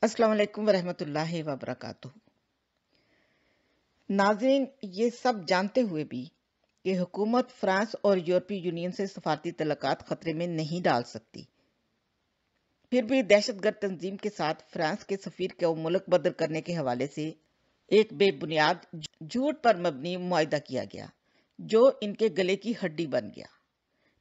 अस्सलाम वालेकुम वरहमतुल्लाहि वबरकातुहू। नाज़रीन, ये सब जानते हुए भी कि हुकूमत फ्रांस और यूरोपीय यूनियन से सफारती तल्लुकात खतरे में नहीं डाल सकती, फिर भी दहशतगर्द तंजीम के साथ फ्रांस के सफीर को मुल्क बदर करने के हवाले से एक बेबुनियाद झूठ पर मबनी मुआहदा किया गया, जो इनके गले की हड्डी बन गया।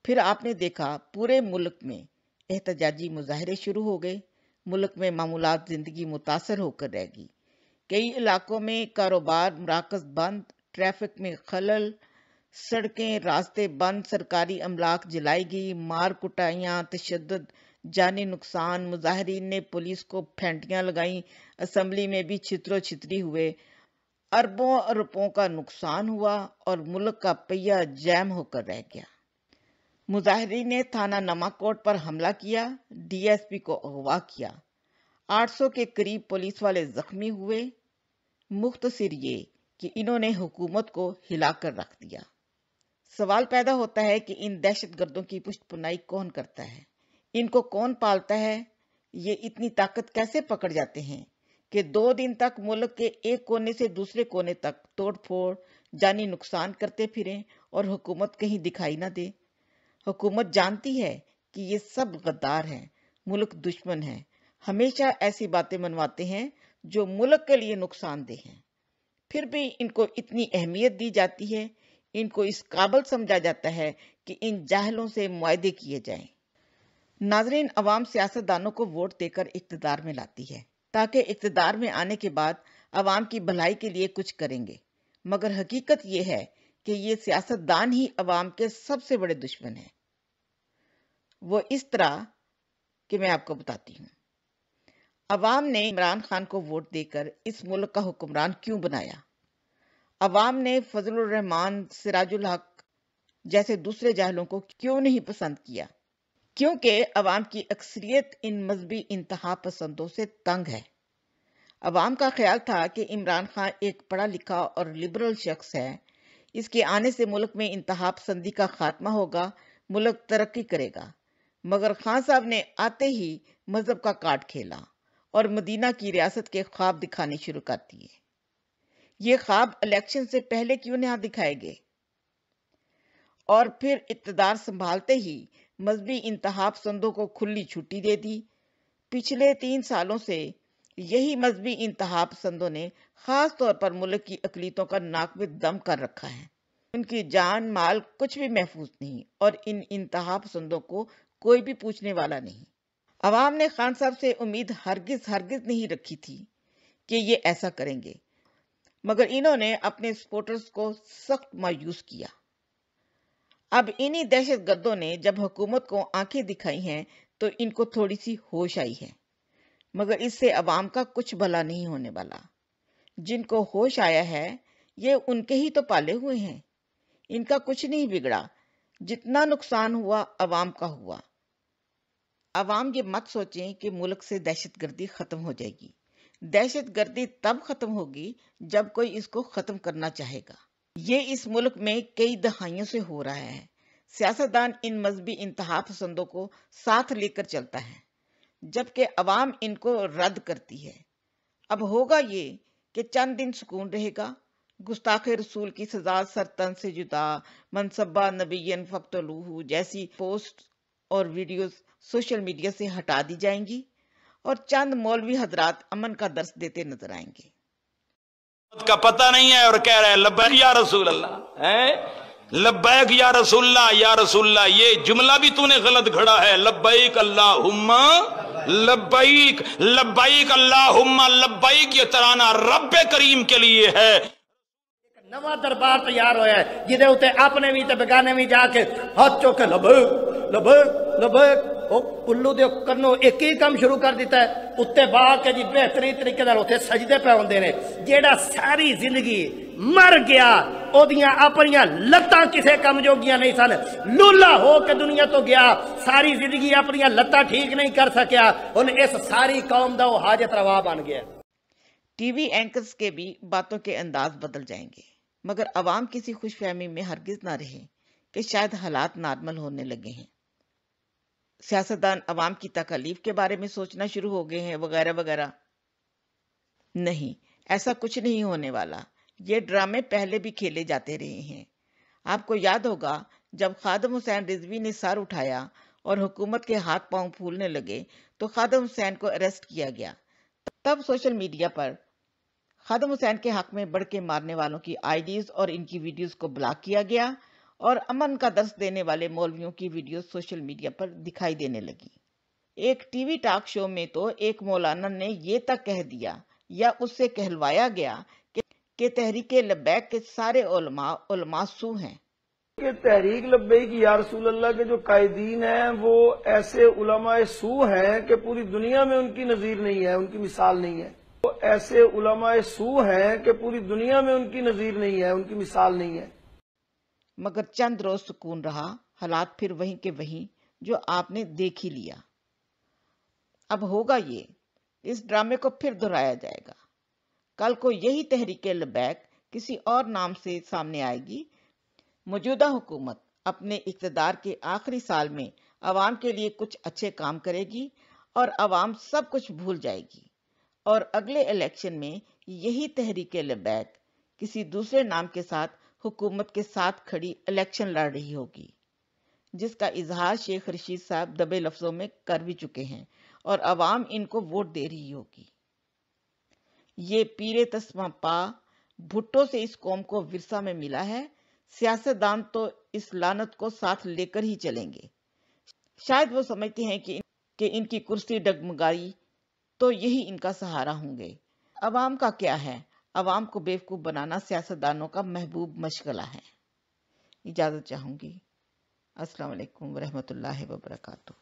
फिर आपने देखा पूरे मुल्क में एहतजाजी मुजाहरे शुरू हो गए। मुल्क में मामूलात जिंदगी मुतासर होकर रह गई। कई इलाकों में कारोबार मराकज बंद, ट्रैफिक में खलल, सड़कें रास्ते बंद, सरकारी अमलाक जलाई गई, मार कुटाइयाँ, तशद्दुद, जानी नुकसान, मुजाहरीन ने पुलिस को फेंटियाँ लगाई, असम्बली में भी छितरो छितरी हुए, अरबों रुपयों का नुकसान हुआ और मुल्क का पहिया जैम होकर रह गया। मुजाहिरीन ने थाना नमाकोट पर हमला किया, डीएसपी को अगवा किया, 800 के करीब पुलिस वाले जख्मी हुए। मुख्तसर ये कि इन्होंने हुकूमत को हिलाकर रख दिया। सवाल पैदा होता है कि इन दहशतगर्दों की पुष्टपुनाई कौन करता है, इनको कौन पालता है? ये इतनी ताकत कैसे पकड़ जाते हैं कि 2 दिन तक मुल्क के एक कोने से दूसरे कोने तक तोड़ फोड़, जानी नुकसान करते फिरें और हुकूमत कहीं दिखाई ना दे। हुकूमत जानती है कि ये सब गद्दार हैं, मुल्क दुश्मन है, हमेशा ऐसी बातें मनवाते हैं जो मुल्क के लिए नुकसानदेह हैं। फिर भी इनको इतनी अहमियत दी जाती है, इनको इस काबिल समझा जाता है कि इन जाहिलों से मुआहदे किए जाएं। नाजरीन, अवाम सियासतदानों को वोट देकर इक्तदार में लाती है ताकि इक्तदार में आने के बाद अवाम की भलाई के लिए कुछ करेंगे, मगर हकीकत ये है कि ये सियासतदान ही अवाम के सबसे बड़े दुश्मन हैं। वो इस तरह कि मैं आपको बताती हूँ। अवाम ने इमरान खान को वोट देकर इस मुल्क का हुक्मरान क्यों बनाया? अवाम ने फजलुर रहमान, सिराजुल हक जैसे दूसरे जाहिलों को क्यों नहीं पसंद किया? क्योंकि अवाम की अक्सरियत इन मजहबी इंतहा पसंदों से तंग है। अवाम का ख्याल था कि इमरान खान एक पढ़ा लिखा और लिबरल शख्स है, इसके आने से मुल्क में इंतहा पसंदी का खात्मा होगा, मुल्क तरक्की करेगा। मगर खान साहब ने आते ही मजहब का कार्ड खेला और मदीना की रियासत के ख्वाब दिखाने शुरू कर दिए। ये ख्वाब इलेक्शन से पहले क्यों नहीं दिखाए गए? और फिर इक़्तिदार संभालते ही मजहबी इंतहा पसंदों को खुली छुट्टी दे दी। पिछले 3 सालों से यही मजहबी इंतहा पसंदों ने खास तौर पर मुल्क की अकलीतों का नाक में दम कर रखा है। उनकी जान माल कुछ भी महफूज नहीं और इन इंतहा पसंदों को कोई भी पूछने वाला नहीं। अवाम ने खान साहब से उम्मीद हरगिज नहीं रखी थी कि ये ऐसा करेंगे, मगर इन्होंने अपने सपोर्टर्स को सख्त मायूस किया। अब इन्हीं दहशतगर्दों ने जब हुकूमत को आंखें दिखाई हैं तो इनको थोड़ी सी होश आई है, मगर इससे अवाम का कुछ भला नहीं होने वाला। जिनको होश आया है ये उनके ही तो पाले हुए हैं, इनका कुछ नहीं बिगड़ा। जितना नुकसान हुआ अवाम का हुआ। अवाम ये मत सोचें कि मुल्क से दहशतगर्दी खत्म हो जाएगी। दहशतगर्दी तब खत्म होगी जब कोई इसको खत्म करना चाहेगा। ये इस मुल्क में कई दहाइयों से हो रहा है। सियासतदान इन मजहबी इंतहा पसंदों को साथ लेकर चलता है, जबकि अवाम इनको रद्द करती है। अब होगा ये कि चंद दिन सुकून रहेगा, गुस्ताखे रसूल की सजा सरतन से जुदा, मनसब्बा नबीयन फक्तलूहू जैसी पोस्ट और वीडियोस सोशल मीडिया से हटा दी जाएंगी और चंद मौलवी हजरात अमन का दर्स देते नजर आएंगे। का पता नहीं है और कह रहा है लब्बैक या रसूल अल्लाह, है लब्बैक या रसूलल्लाह, या रसूलल्लाह। ये जुमला भी तूने गलत घड़ा है। लब्बैक अल्लाहुम्मा लब्बैक, लब्बैक अल्लाहुम्मा लब्बैक, ये तराना रब्बे करीम के लिए है। नवा दरबार तैयार होया है जिदे उत्ते अपने भी ते बेगाने भी जाके हाथ चुक के लबैक लबैक लबैक ओ उल्लू दे करनो एक ही काम शुरू कर दिता है। उत्ते बाह के जी बेहतरीन तरीके नाल उत्ते सजदे पे होंदे ने। जेड़ा सारी जिंदगी मर गया, ओदियां अपनियां लत्तां किसे कम जोगियां नहीं सन, लूला हो के दुनिया तो गया, सारी जिंदगी अपनियां लत्तां ठीक नहीं कर सकिया, हुन इस सारी कौम दा हाजत रवा बन गया। टीवी एंकर्स के भी बातों के अंदाज बदल जाएंगे, मगर अवाम किसी खुशफहमी में हरगिज ना रहे कि शायद हालात नॉर्मल होने लगे हैं। सियासतदान अवाम की तकलीफ के बारे में सोचना शुरू हो गए हैं वगैरह वगैरह। نہیں، ایسا کچھ نہیں ہونے والا. یہ ڈرامے پہلے بھی کھیلے جاتے رہے ہیں. آپ کو یاد ہوگا جب خادم حسین رضوی نے سر اٹھایا اور حکومت کے ہاتھ پاؤں پھولنے لگے تو خادم حسین کو اریسٹ کیا گیا. تب سوشل میڈیا پر خادم حسین کے حق میں بڑھ کے مارنے والوں کی آئی ڈیز اور ان کی ویڈیوز کو بلاک کیا گیا اور امن کا درس دینے والے مولویوں کی ویڈیوز سوشل میڈیا پر دکھائی دینے لگی. ایک ٹی وی ٹاک شو میں تو ایک مولانا نے یہ تک کہہ دیا یا اس سے کہلوایا گیا کہ تحریک لبیک کے سارے علماء سو ہیں. کہ تحریک لبیک یا رسول اللہ کے جو قائدین ہیں وہ ایسے علماء سو ہیں کہ پوری دنیا میں ان کی نظیر نہیں ہے، ان کی مثال نہیں ہے. وہ ایسے علماء سو ہیں کہ پوری دنیا میں ان کی نظیر نہیں ہے، ان کی مثال نہیں ہے. مگر چند روز سکون رہا، حالات پھر وہیں کے وہیں جو آپ نے دیکھ ہی لیا. اب ہوگا یہ، اس ڈرامے کو پھر دہرایا جائے گا. کل کو یہی تحریک لبیک کسی اور نام سے سامنے آئے گی. موجودہ حکومت اپنے اقتدار کے آخری سال میں عوام کے لیے کچھ اچھے کام کرے گی اور عوام سب کچھ بھول جائے گی، اور اگلے الیکشن میں یہی تحریک لبیک کسی دوسرے نام کے ساتھ حکومت کے ساتھ کھڑی الیکشن لڑ رہی ہوگی، جس کا اظہار شیخ رشید صاحب دبے لفظوں میں کر بھی چکے ہیں اور عوام ان کو ووٹ دے رہی ہوگی. یہ پیر تسمہ پا بھٹو سے اس قوم کو ورثہ میں ملا ہے. سیاستدان تو اس لعنت کو ساتھ لے کر ہی چلیں گے. شاید وہ سمجھتے ہیں کہ ان کی کرسی ڈگمگائی تو یہی ان کا سہارا ہوں گے. عوام کا کیا ہے؟ عوام کو بیوقوف بنانا سیاستدانوں کا محبوب مشغلہ ہے. اجازت چاہوں گی. السلام علیکم ورحمۃ اللہ وبرکاتہ.